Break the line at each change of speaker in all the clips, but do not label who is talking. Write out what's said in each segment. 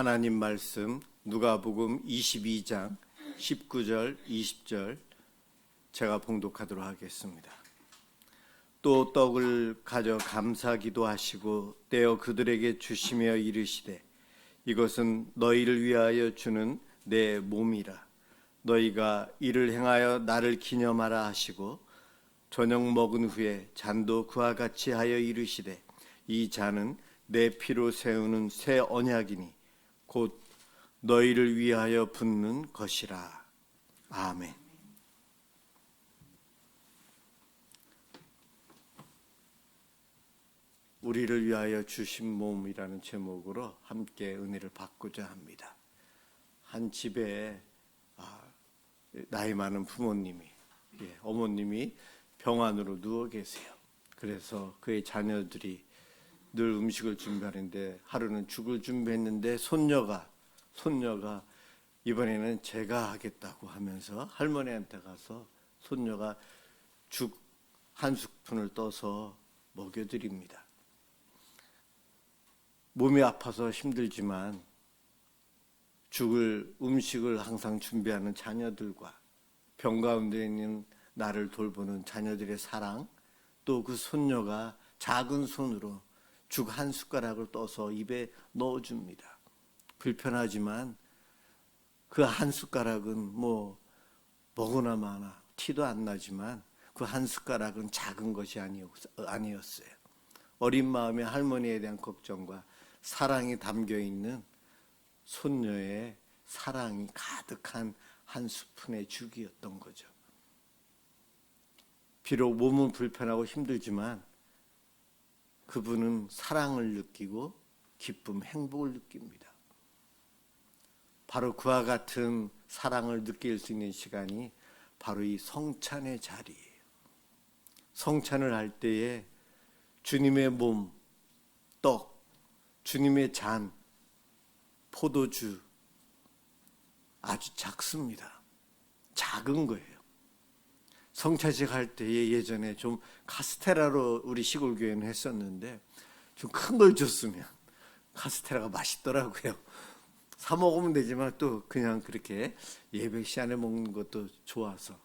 하나님 말씀 누가복음 22장 19절 20절 제가 봉독하도록 하겠습니다. 또 떡을 가져 감사기도 하시고 떼어 그들에게 주시며 이르시되 이것은 너희를 위하여 주는 내 몸이라. 너희가 이를 행하여 나를 기념하라 하시고 저녁 먹은 후에 잔도 그와 같이 하여 이르시되 이 잔은 내 피로 세우는 새 언약이니 곧 너희를 위하여 붓는 것이라. 아멘. 우리를 위하여 주신 몸이라는 제목으로 함께 은혜를 받고자 합니다. 한 집에 나이 많은 부모님이, 어머님이 병환으로 누워 계세요. 그래서 그의 자녀들이 늘 음식을 준비하는데 하루는 죽을 준비했는데 손녀가 이번에는 제가 하겠다고 하면서 할머니한테 가서 손녀가 죽 한 스푼을 떠서 먹여드립니다. 몸이 아파서 힘들지만 음식을 항상 준비하는 자녀들과 병 가운데 있는 나를 돌보는 자녀들의 사랑, 또 그 손녀가 작은 손으로 죽 한 숟가락을 떠서 입에 넣어줍니다. 불편하지만 그 한 숟가락은 먹으나 마나 티도 안 나지만 그 한 숟가락은 작은 것이 아니었어요. 어린 마음에 할머니에 대한 걱정과 사랑이 담겨있는 손녀의 사랑이 가득한 한 스푼의 죽이었던 거죠. 비록 몸은 불편하고 힘들지만 그분은 사랑을 느끼고 기쁨, 행복을 느낍니다. 바로 그와 같은 사랑을 느낄 수 있는 시간이 바로 이 성찬의 자리예요. 성찬을 할 때에 주님의 몸, 떡, 주님의 잔, 포도주 아주 작습니다. 작은 거예요. 성찬식 할 때에 예전에 좀 카스테라로 우리 시골 교회는 했었는데 좀 큰 걸 줬으면 카스테라가 맛있더라고요. 사 먹으면 되지만 또 그냥 그렇게 예배 시간에 먹는 것도 좋아서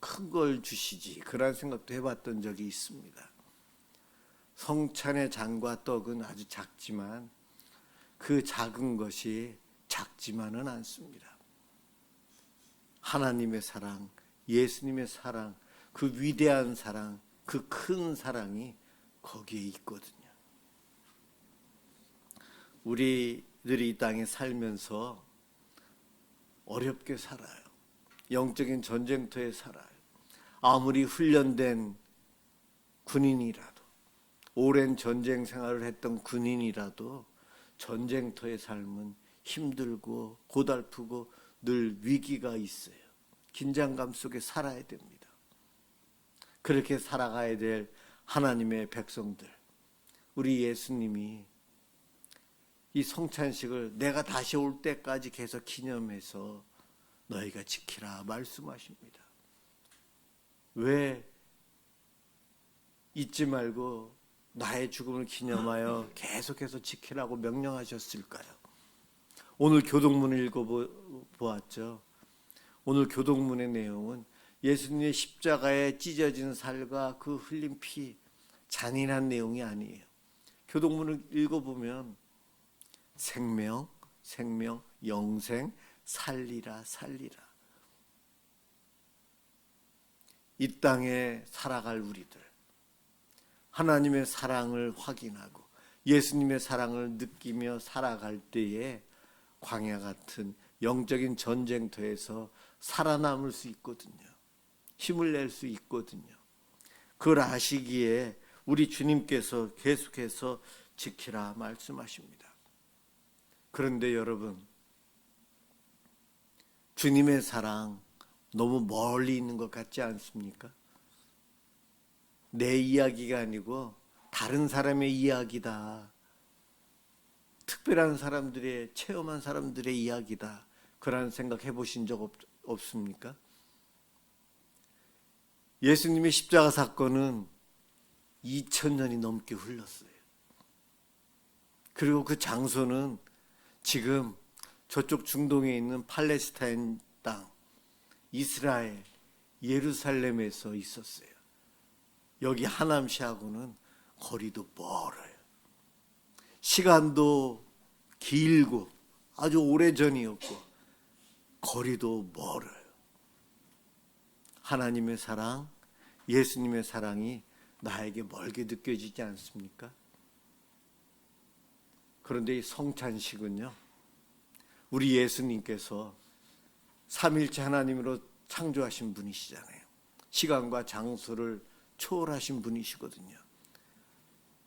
큰 걸 주시지 그런 생각도 해봤던 적이 있습니다. 성찬의 잔과 떡은 아주 작지만 그 작은 것이 작지만은 않습니다. 하나님의 사랑, 예수님의 사랑, 그 위대한 사랑, 그 큰 사랑이 거기에 있거든요. 우리들이 이 땅에 살면서 어렵게 살아요. 영적인 전쟁터에 살아요. 아무리 훈련된 군인이라도, 오랜 전쟁 생활을 했던 군인이라도 전쟁터의 삶은 힘들고 고달프고 늘 위기가 있어요. 긴장감 속에 살아야 됩니다. 그렇게 살아가야 될 하나님의 백성들, 우리 예수님이 이 성찬식을 내가 다시 올 때까지 계속 기념해서 너희가 지키라 말씀하십니다. 왜 잊지 말고 나의 죽음을 기념하여 계속해서 지키라고 명령하셨을까요? 오늘 교동문을 읽어보았죠. 오늘 교동문의 내용은 예수님의 십자가에 찢어진 살과 그 흘린 피, 잔인한 내용이 아니에요. 교동문을 읽어보면 생명, 영생, 살리라. 이 땅에 살아갈 우리들, 하나님의 사랑을 확인하고 예수님의 사랑을 느끼며 살아갈 때에 광야 같은 영적인 전쟁터에서 살아남을 수 있거든요. 힘을 낼 수 있거든요. 그걸 아시기에 우리 주님께서 계속해서 지키라 말씀하십니다. 그런데 여러분, 주님의 사랑 너무 멀리 있는 것 같지 않습니까? 내 이야기가 아니고 다른 사람의 이야기다. 특별한 사람들의, 체험한 사람들의 이야기다. 그런 생각 해보신 적 없습니까? 예수님의 십자가 사건은 2000년이 넘게 흘렀어요. 그리고 그 장소는 지금 저쪽 중동에 있는 팔레스타인 땅, 이스라엘, 예루살렘에서 있었어요. 여기 하남시하고는 거리도 멀어요. 시간도 길고 아주 오래전이었고 거리도 멀어요. 하나님의 사랑, 예수님의 사랑이 나에게 멀게 느껴지지 않습니까? 그런데 이 성찬식은요, 우리 예수님께서 삼일체 하나님으로 창조하신 분이시잖아요. 시간과 장소를 초월하신 분이시거든요.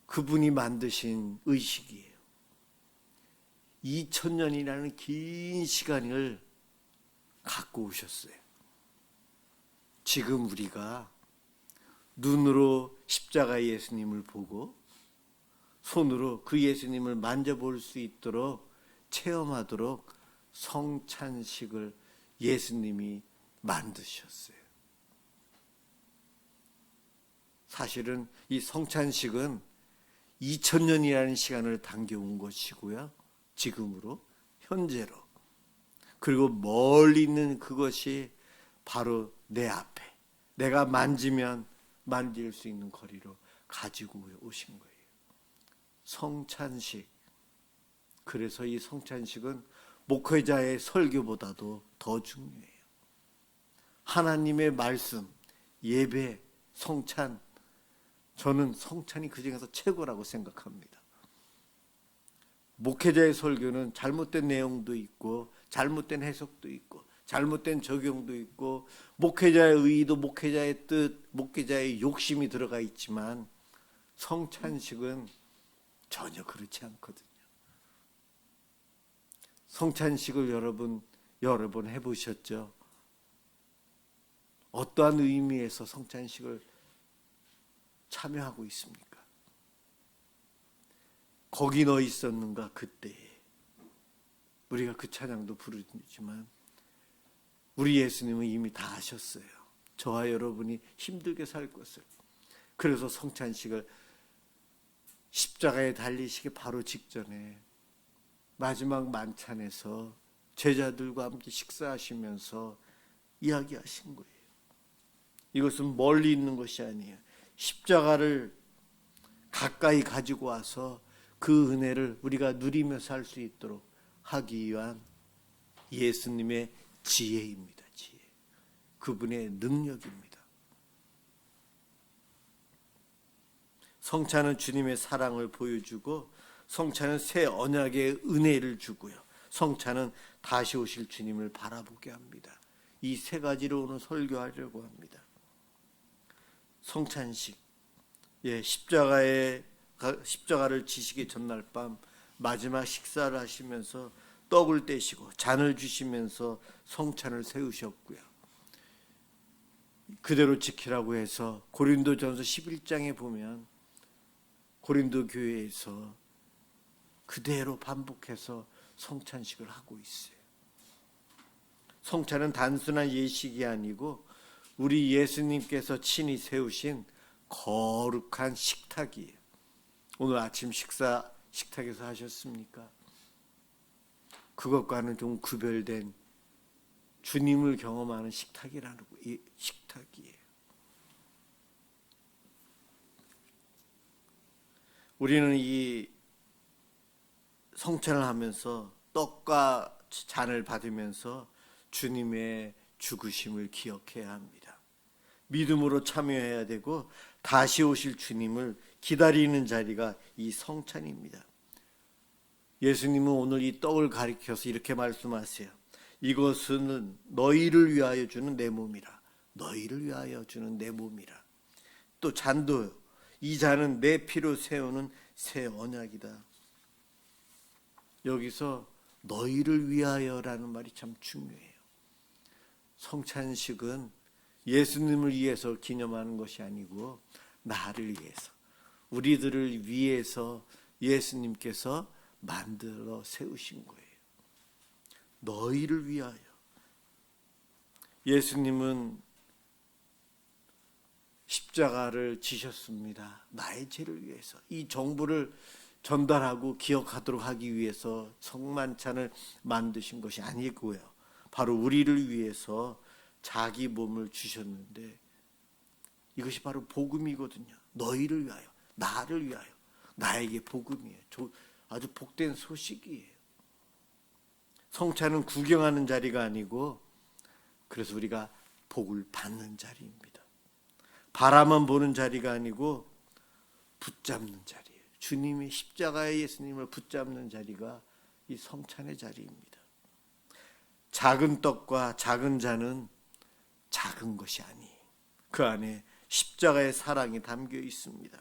그분이 만드신 의식이에요. 2000년이라는 긴 시간을 갖고 오셨어요. 지금 우리가 눈으로 십자가 예수님을 보고 손으로 그 예수님을 만져볼 수 있도록 체험하도록 성찬식을 예수님이 만드셨어요. 사실은 이 성찬식은 2000년이라는 시간을 당겨온 것이고요. 지금으로, 현재로. 그리고 멀리 있는 그것이 바로 내 앞에, 내가 만지면 만질 수 있는 거리로 가지고 오신 거예요. 성찬식. 그래서 이 성찬식은 목회자의 설교보다도 더 중요해요. 하나님의 말씀, 예배, 성찬, 저는 성찬이 그 중에서 최고라고 생각합니다. 목회자의 설교는 잘못된 내용도 있고 잘못된 해석도 있고 잘못된 적용도 있고 목회자의 의도, 목회자의 뜻, 목회자의 욕심이 들어가 있지만 성찬식은 전혀 그렇지 않거든요. 성찬식을 여러 번 해보셨죠? 어떠한 의미에서 성찬식을 참여하고 있습니까? 거기 너 있었는가 그때. 우리가 그 찬양도 부르지만 우리 예수님은 이미 다 아셨어요. 저와 여러분이 힘들게 살 것을. 그래서 성찬식을 십자가에 달리시기 바로 직전에 마지막 만찬에서 제자들과 함께 식사하시면서 이야기하신 거예요. 이것은 멀리 있는 것이 아니에요. 십자가를 가까이 가지고 와서 그 은혜를 우리가 누리며 살 수 있도록 하기 위한 예수님의 지혜입니다. 지혜. 그분의 능력입니다. 성찬은 주님의 사랑을 보여주고 성찬은 새 언약의 은혜를 주고요. 성찬은 다시 오실 주님을 바라보게 합니다. 이 세 가지로 오늘 설교하려고 합니다. 성찬식. 십자가를 지시기 전날 밤 마지막 식사를 하시면서 떡을 떼시고 잔을 주시면서 성찬을 세우셨고요. 그대로 지키라고 해서 고린도전서 11장에 보면 고린도 교회에서 그대로 반복해서 성찬식을 하고 있어요. 성찬은 단순한 예식이 아니고 우리 예수님께서 친히 세우신 거룩한 식탁이에요. 오늘 아침 식사 식탁에서 하셨습니까? 그것과는 좀 구별된 주님을 경험하는 식탁이라는 이 식탁이에요. 우리는 이 성찬을 하면서 떡과 잔을 받으면서 주님의 죽으심을 기억해야 합니다. 믿음으로 참여해야 되고 다시 오실 주님을 기다리는 자리가 이 성찬입니다. 예수님은 오늘 이 떡을 가리켜서 이렇게 말씀하세요. 이것은 너희를 위하여 주는 내 몸이라. 너희를 위하여 주는 내 몸이라. 또 잔도 이 잔은 내 피로 세우는 새 언약이다. 여기서 너희를 위하여라는 말이 참 중요해요. 성찬식은 예수님을 위해서 기념하는 것이 아니고 나를 위해서, 우리들을 위해서 예수님께서 만들어 세우신 거예요. 너희를 위하여. 예수님은 십자가를 지셨습니다. 나의 죄를 위해서. 이 정부를 전달하고 기억하도록 하기 위해서 성만찬을 만드신 것이 아니고요. 바로 우리를 위해서 자기 몸을 주셨는데 이것이 바로 복음이거든요. 너희를 위하여, 나를 위하여, 나에게 복음이에요. 아주 복된 소식이에요. 성찬은 구경하는 자리가 아니고 그래서 우리가 복을 받는 자리입니다. 바라만 보는 자리가 아니고 붙잡는 자리예요. 주님이 십자가의 예수님을 붙잡는 자리가 이 성찬의 자리입니다. 작은 떡과 작은 잔은 작은 것이 아니에요. 그 안에 십자가의 사랑이 담겨 있습니다.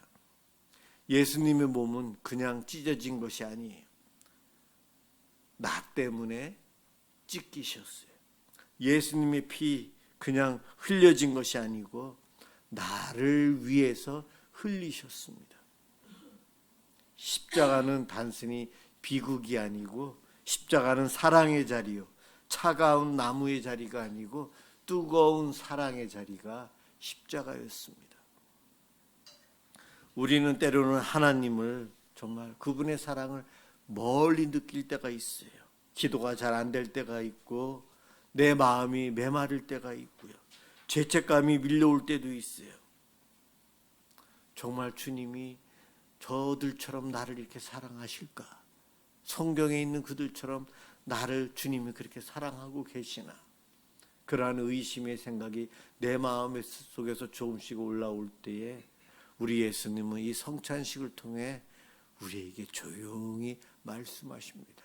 예수님의 몸은 그냥 찢어진 것이 아니에요. 나 때문에 찢기셨어요. 예수님의 피 그냥 흘려진 것이 아니고 나를 위해서 흘리셨습니다. 십자가는 단순히 비극이 아니고 십자가는 사랑의 자리요. 차가운 나무의 자리가 아니고 뜨거운 사랑의 자리가 십자가였습니다. 우리는 때로는 하나님을 정말 그분의 사랑을 멀리 느낄 때가 있어요. 기도가 잘 안 될 때가 있고 내 마음이 메마를 때가 있고요. 죄책감이 밀려올 때도 있어요. 정말 주님이 저들처럼 나를 이렇게 사랑하실까? 성경에 있는 그들처럼 나를 주님이 그렇게 사랑하고 계시나? 그러한 의심의 생각이 내 마음 속에서 조금씩 올라올 때에 우리 예수님은 이 성찬식을 통해 우리에게 조용히 말씀하십니다.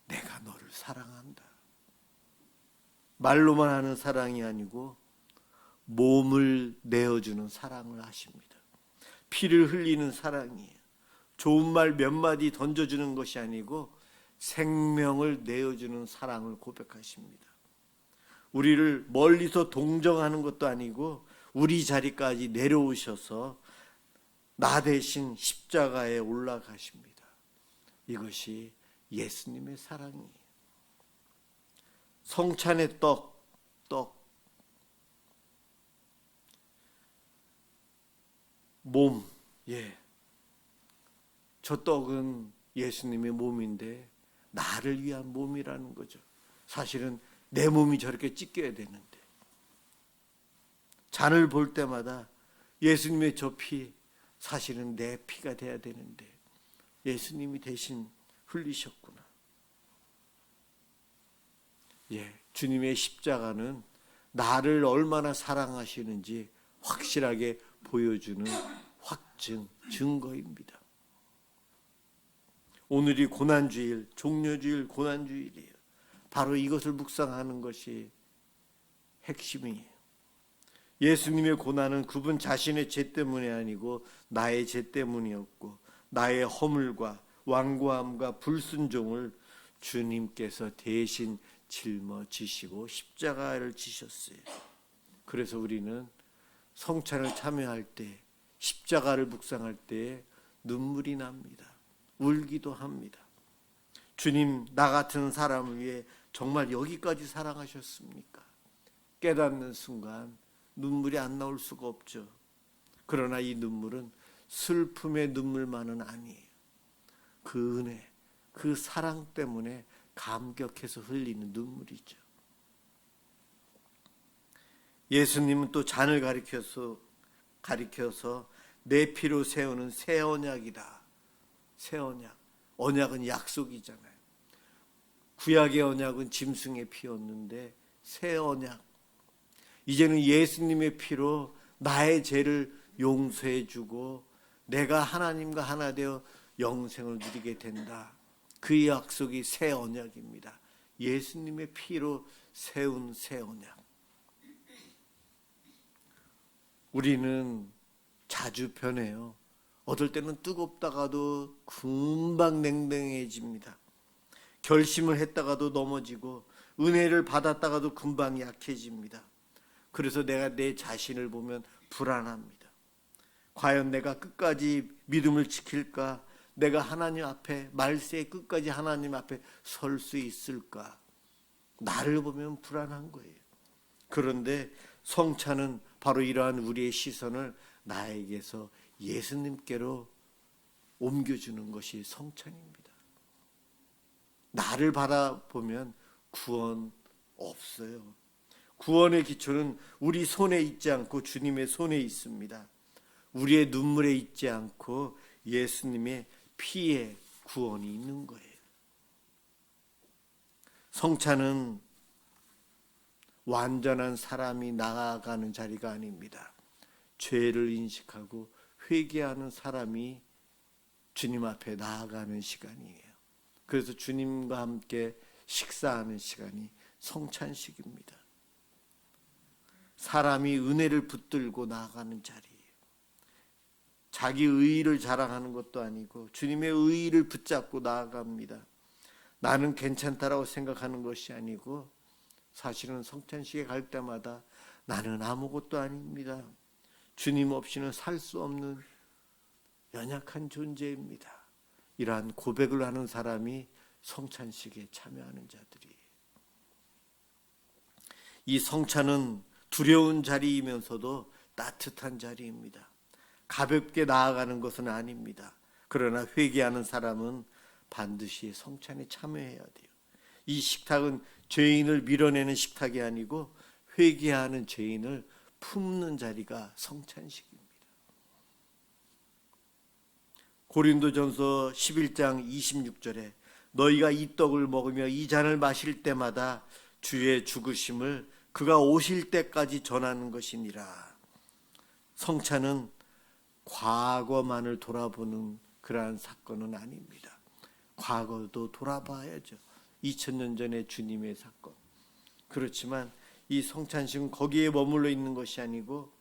내가 너를 사랑한다. 말로만 하는 사랑이 아니고 몸을 내어주는 사랑을 하십니다. 피를 흘리는 사랑이에요. 좋은 말 몇 마디 던져주는 것이 아니고 생명을 내어주는 사랑을 고백하십니다. 우리를 멀리서 동정하는 것도 아니고 우리 자리까지 내려오셔서 나 대신 십자가에 올라가십니다. 이것이 예수님의 사랑이에요. 성찬의 떡. 몸. 저 떡은 예수님의 몸인데 나를 위한 몸이라는 거죠. 사실은 내 몸이 저렇게 찢겨야 되는데 잔을 볼 때마다 예수님의 저 피 사실은 내 피가 돼야 되는데 예수님이 대신 흘리셨구나. 주님의 십자가는 나를 얼마나 사랑하시는지 확실하게 보여주는 확증, 증거입니다. 오늘이 고난주일, 종료주일, 고난주일이에요. 바로 이것을 묵상하는 것이 핵심이에요. 예수님의 고난은 그분 자신의 죄 때문이 아니고 나의 죄 때문이었고 나의 허물과 완고함과 불순종을 주님께서 대신 짊어지시고 십자가를 지셨어요. 그래서 우리는 성찬을 참여할 때 십자가를 묵상할 때 눈물이 납니다. 울기도 합니다. 주님, 나 같은 사람을 위해 정말 여기까지 사랑하셨습니까? 깨닫는 순간 눈물이 안 나올 수가 없죠. 그러나 이 눈물은 슬픔의 눈물만은 아니에요. 그 은혜, 그 사랑 때문에 감격해서 흘리는 눈물이죠. 예수님은 또 잔을 가리켜서 내 피로 세우는 새 언약이다. 새 언약. 언약은 약속이잖아요. 구약의 언약은 짐승의 피였는데 새 언약. 이제는 예수님의 피로 나의 죄를 용서해 주고 내가 하나님과 하나 되어 영생을 누리게 된다. 그 약속이 새 언약입니다. 예수님의 피로 세운 새 언약. 우리는 자주 변해요. 어떨 때는 뜨겁다가도 금방 냉랭해집니다. 결심을 했다가도 넘어지고 은혜를 받았다가도 금방 약해집니다. 그래서 내가 내 자신을 보면 불안합니다. 과연 내가 끝까지 믿음을 지킬까? 내가 하나님 앞에 말세의 끝까지 하나님 앞에 설 수 있을까? 나를 보면 불안한 거예요. 그런데 성찬은 바로 이러한 우리의 시선을 나에게서 예수님께로 옮겨주는 것이 성찬입니다. 나를 바라보면 구원 없어요. 구원의 기초는 우리 손에 있지 않고 주님의 손에 있습니다. 우리의 눈물에 있지 않고 예수님의 피에 구원이 있는 거예요. 성찬은 완전한 사람이 나아가는 자리가 아닙니다. 죄를 인식하고 회개하는 사람이 주님 앞에 나아가는 시간이에요. 그래서 주님과 함께 식사하는 시간이 성찬식입니다. 사람이 은혜를 붙들고 나아가는 자리예요. 자기 의의를 자랑하는 것도 아니고 주님의 의의를 붙잡고 나아갑니다. 나는 괜찮다라고 생각하는 것이 아니고 사실은 성찬식에 갈 때마다 나는 아무것도 아닙니다. 주님 없이는 살 수 없는 연약한 존재입니다. 이러한 고백을 하는 사람이 성찬식에 참여하는 자들이에요. 이 성찬은 두려운 자리이면서도 따뜻한 자리입니다. 가볍게 나아가는 것은 아닙니다. 그러나 회개하는 사람은 반드시 성찬에 참여해야 돼요. 이 식탁은 죄인을 밀어내는 식탁이 아니고 회개하는 죄인을 품는 자리가 성찬식입니다. 고린도전서 11장 26절에 너희가 이 떡을 먹으며 이 잔을 마실 때마다 주의 죽으심을 그가 오실 때까지 전하는 것이니라. 성찬은 과거만을 돌아보는 그러한 사건은 아닙니다. 과거도 돌아봐야죠. 2000년 전의 주님의 사건. 그렇지만 이 성찬식은 거기에 머물러 있는 것이 아니고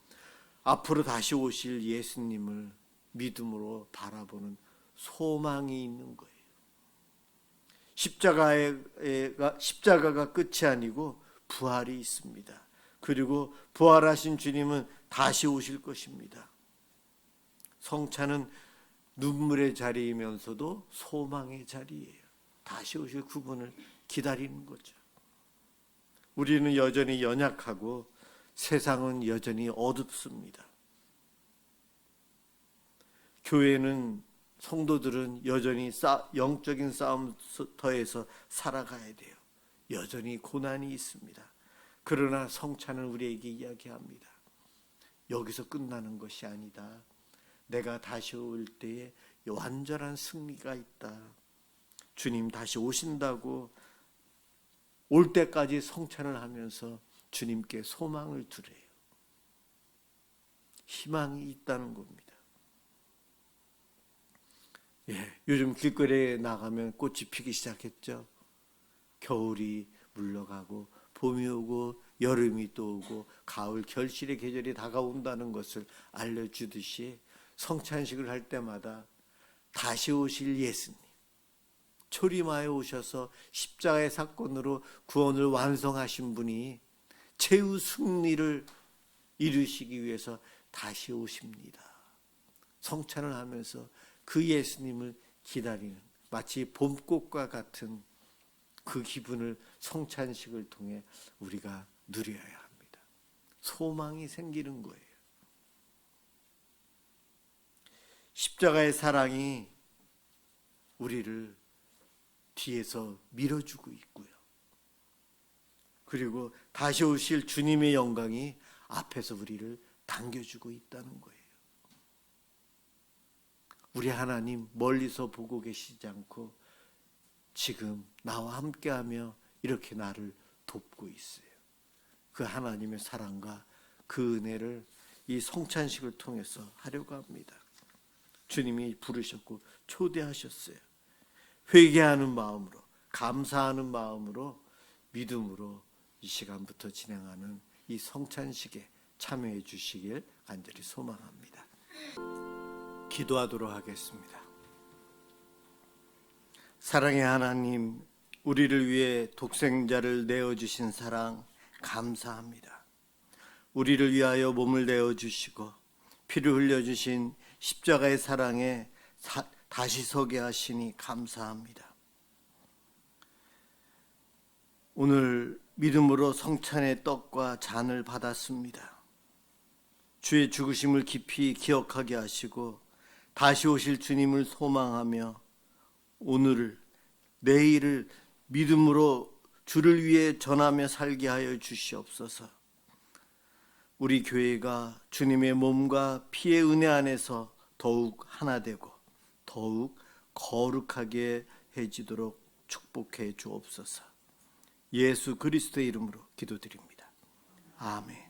앞으로 다시 오실 예수님을 믿음으로 바라보는 소망이 있는 거예요. 십자가가 끝이 아니고 부활이 있습니다. 그리고 부활하신 주님은 다시 오실 것입니다. 성찬은 눈물의 자리이면서도 소망의 자리예요. 다시 오실 그분을 기다리는 거죠. 우리는 여전히 연약하고 세상은 여전히 어둡습니다. 교회는 성도들은 여전히 영적인 싸움터에서 살아가야 돼요. 여전히 고난이 있습니다. 그러나 성찬은 우리에게 이야기합니다. 여기서 끝나는 것이 아니다. 내가 다시 올 때에 완전한 승리가 있다. 주님 다시 오신다고 올 때까지 성찬을 하면서 주님께 소망을 두래요. 희망이 있다는 겁니다. 요즘 길거리에 나가면 꽃이 피기 시작했죠. 겨울이 물러가고 봄이 오고 여름이 또 오고 가을 결실의 계절이 다가온다는 것을 알려주듯이 성찬식을 할 때마다 다시 오실 예수님, 초림하여 오셔서 십자가의 사건으로 구원을 완성하신 분이 최후 승리를 이루시기 위해서 다시 오십니다. 성찬을 하면서 그 예수님을 기다리는 마치 봄꽃과 같은 그 기분을 성찬식을 통해 우리가 누려야 합니다. 소망이 생기는 거예요. 십자가의 사랑이 우리를 뒤에서 밀어주고 있고요. 그리고 다시 오실 주님의 영광이 앞에서 우리를 당겨주고 있다는 거예요. 우리 하나님 멀리서 보고 계시지 않고 지금 나와 함께하며 이렇게 나를 돕고 있어요. 그 하나님의 사랑과 그 은혜를 이 성찬식을 통해서 하려고 합니다. 주님이 부르셨고 초대하셨어요. 회개하는 마음으로, 감사하는 마음으로, 믿음으로 이 시간부터 진행하는 이 성찬식에 참여해 주시길 간절히 소망합니다. 기도하도록 하겠습니다. 사랑의 하나님, 우리를 위해 독생자를 내어주신 사랑 감사합니다. 우리를 위하여 몸을 내어주시고 피를 흘려주신 십자가의 사랑에 다시 서게 하시니 감사합니다. 오늘 믿음으로 성찬의 떡과 잔을 받았습니다. 주의 죽으심을 깊이 기억하게 하시고 다시 오실 주님을 소망하며 오늘을, 내일을 믿음으로 주를 위해 전하며 살게 하여 주시옵소서. 우리 교회가 주님의 몸과 피의 은혜 안에서 더욱 하나 되고 더욱 거룩하게 해지도록 축복해 주옵소서. 예수 그리스도의 이름으로 기도드립니다. 아멘.